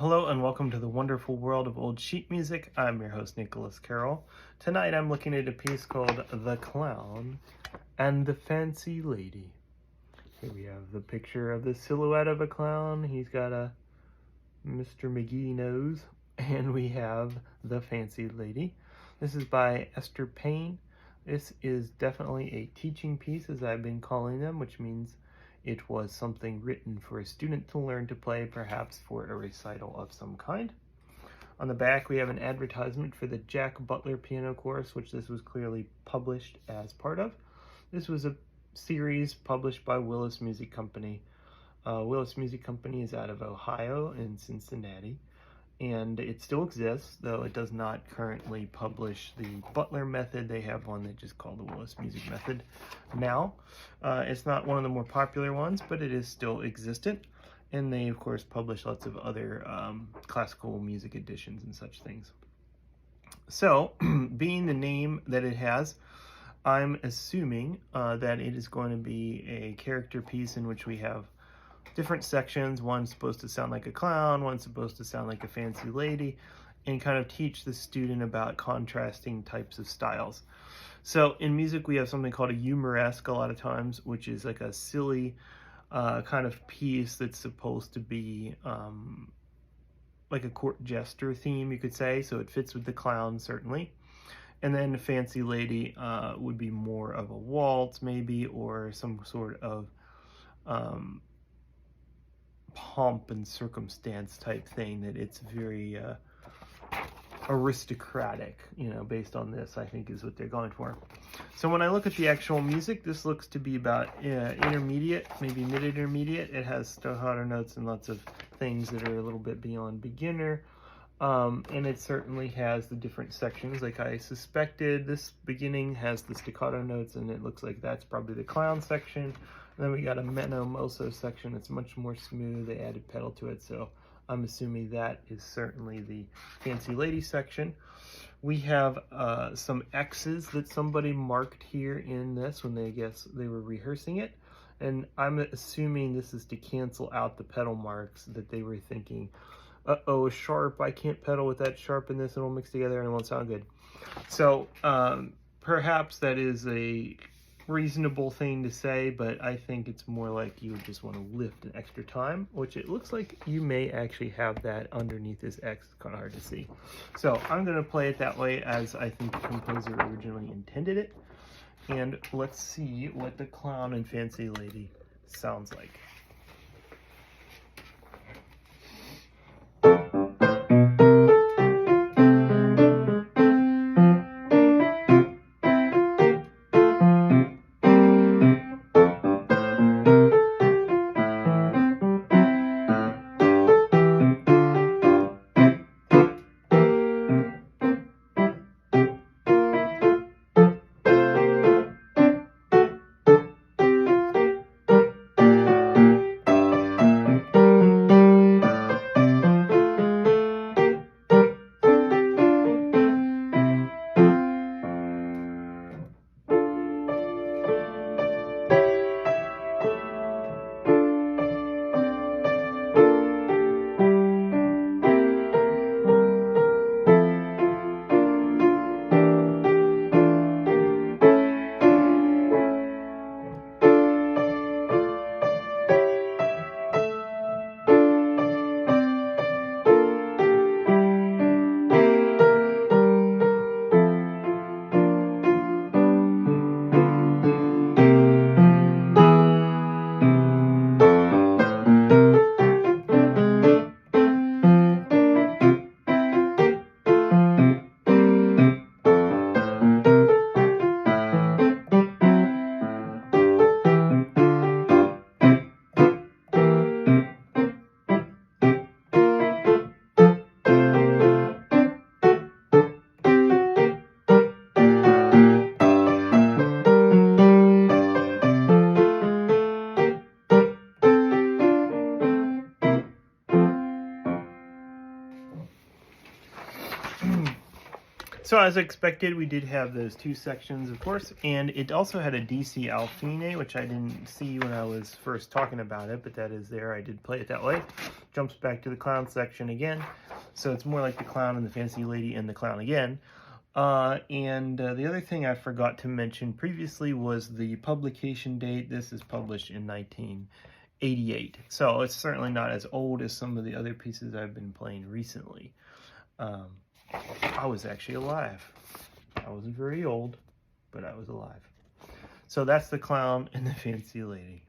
Hello and welcome to the wonderful world of old sheet music. I'm your host, Nicholas Carroll. Tonight I'm looking at a piece called The Clown and the Fancy Lady. Here we have the picture of the silhouette of a clown. He's got a Mr. McGee nose. And we have the Fancy Lady. This is by Esther Payne. This is definitely a teaching piece, as I've been calling them, which means it was something written for a student to learn to play, perhaps for a recital of some kind. On the back, we have an advertisement for the Jack Butler piano course, which this was clearly published as part of. This was a series published by Willis Music Company. Willis Music Company is out of Ohio in Cincinnati, and it still exists, though it does not currently publish the Butler method. They have one they just call the Willis Music Method now. It's not one of the more popular ones, but it is still existent, and they of course publish lots of other classical music editions and such things. So being the name that it has, I'm assuming that it is going to be a character piece in which we have different sections. One's supposed to sound like a clown, one's supposed to sound like a fancy lady, and kind of teach the student about contrasting types of styles. So in music, we have something called a humoresque a lot of times, which is like a silly kind of piece that's supposed to be like a court jester theme, you could say. So it fits with the clown, certainly. And then Fancy Lady would be more of a waltz, maybe, or some sort of pomp and circumstance type thing, that it's very aristocratic, based on this, I think is what they're going for. So when I look at the actual music, this looks to be about intermediate, maybe mid-intermediate. It has staccato notes and lots of things that are a little bit beyond beginner. And it certainly has the different sections. Like I suspected, this beginning has the staccato notes, and it looks like that's probably the clown section. And then we got a Meno Mosso section that's much more smooth. They added pedal to it, so I'm assuming that is certainly the Fancy Lady section. We have some X's that somebody marked here in this when they were rehearsing it. And I'm assuming this is to cancel out the pedal marks that they were thinking, uh-oh, a sharp, I can't pedal with that sharp in this, it'll mix together and it won't sound good. So perhaps that is a reasonable thing to say, but I think it's more like you would just want to lift an extra time, which it looks like you may actually have that underneath this X. It's kind of hard to see. So I'm going to play it that way as I think the composer originally intended it. And let's see what the Clown and Fancy Lady sounds like. So as expected, we did have those two sections, of course, and it also had a DC Alfine, which I didn't see when I was first talking about it, but that is there. I did play it that way. Jumps back to the clown section again. So it's more like the clown and the fancy lady and the clown again. The other thing I forgot to mention previously was the publication date. This is published in 1988. So it's certainly not as old as some of the other pieces I've been playing recently. I was actually alive. I wasn't very old, but I was alive. So that's the clown and the fancy lady.